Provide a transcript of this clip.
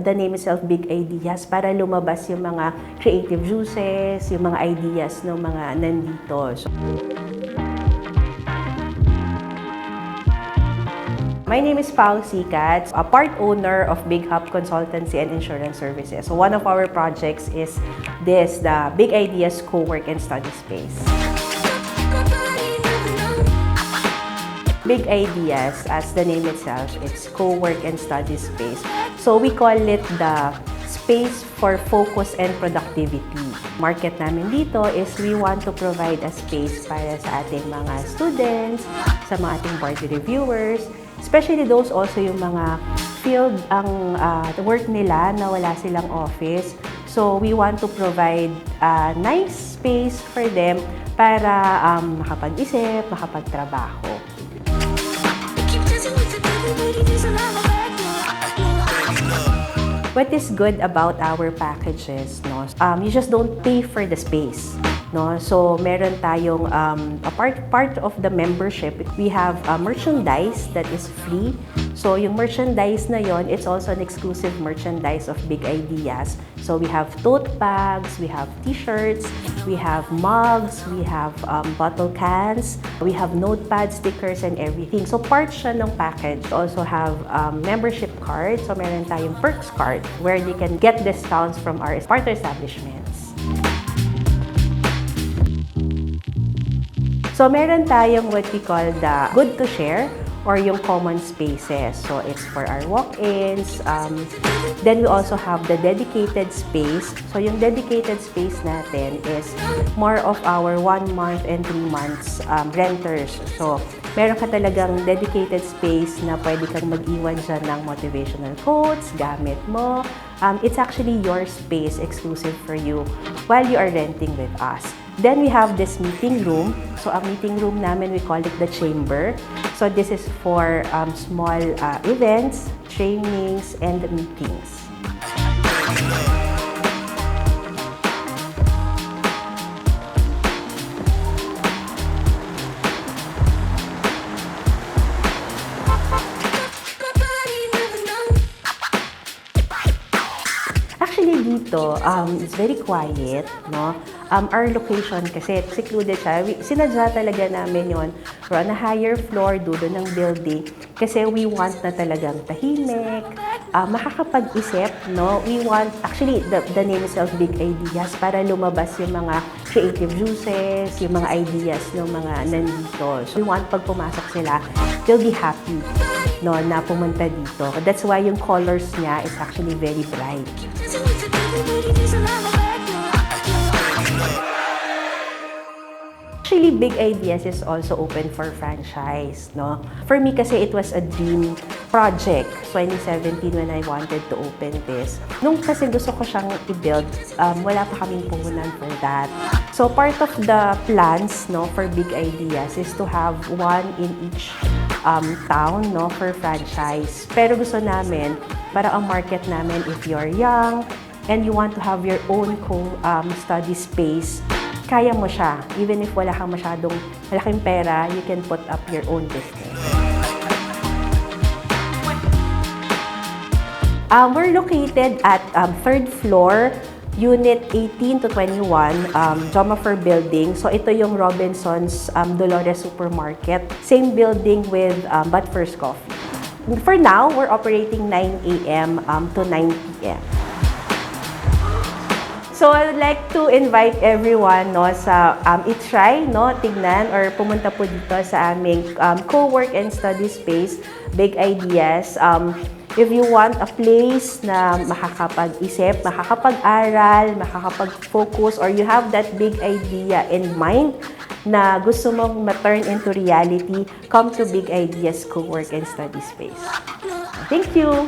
the name itself, Big Ideas, para lumabas yung mga creative juices, yung mga ideas ng mga nandito. So, my name is Pao Sikat, a part owner of Big Hub Consultancy and Insurance Services. So one of our projects is this, the Big Ideas Cowork and Study Space. Big Ideas, as the name itself, it's co-work and study space. So we call it the space for focus and productivity. Market namin dito is we want to provide a space para sa ating mga students, sa mga ating board reviewers, especially those also yung mga field ang work nila na wala silang office. So we want to provide a nice space for them para makapag-isip, makapagtrabaho. What is good about our packages, no? You just don't pay for the space, no? So meron tayong a part of the membership, we have merchandise that is free. So yung merchandise na yon, it's also an exclusive merchandise of Big Ideas. So we have tote bags, we have t-shirts, we have mugs, we have bottle cans, we have notepad stickers and everything. So part siya ng package. We also have membership card. So meron tayong perks card where they can get discounts from our partner establishments. So meron tayong what we call the good to share or yung common spaces. So it's for our walk-ins. Then we also have the dedicated space. So yung dedicated space natin is more of our 1 month and 3 months renters. So meron ka talagang dedicated space na pwede kang mag-iwan dyan ng motivational quotes, gamit mo. It's actually your space exclusive for you while you are renting with us. Then we have this meeting room. So ang meeting room namin, we call it the chamber. So this is for small events, trainings, and meetings. Actually dito, it's very quiet, no? Our location kasi secluded siya. Sinadya talaga namin yon. We're on a higher floor, dulo ng building. Kasi we want na talagang tahimik, makakapag-isip, no? We want, actually, the name itself, Big Ideas, para lumabas yung mga creative juices, yung mga ideas ng mga nandito. So we want pag pumasok sila, they'll be happy, no, na pumunta dito. That's why yung colors niya is actually very bright. Actually, Big Ideas is also open for franchise, no? For me kasi it was a dream project, 2017 when I wanted to open this. Nung kasi gusto ko siyang i-build, wala pa kaming puhunan for that. So part of the plans, no, for Big Ideas is to have one in each town, no, for franchise. Pero gusto namin, para ang market namin, if you're young and you want to have your own study space, kaya mo siya. Even if wala kang masyadong malaking pera, you can put up your own business. We're located at 3rd floor, Unit 18 to 21, Jomafer building. So ito yung Robinson's Dolores Supermarket. Same building with But First Coffee. For now, we're operating 9 a.m. To 9 p.m. So I would like to invite everyone, no, sa i-try, no, tignan or pumunta po dito sa aming co-work and study space, Big Ideas. If you want a place na makakapag-isip, makakapag-aral, makakapag-focus, or you have that big idea in mind na gusto mong ma-turn into reality, come to Big Ideas Co-work and Study Space. Thank you!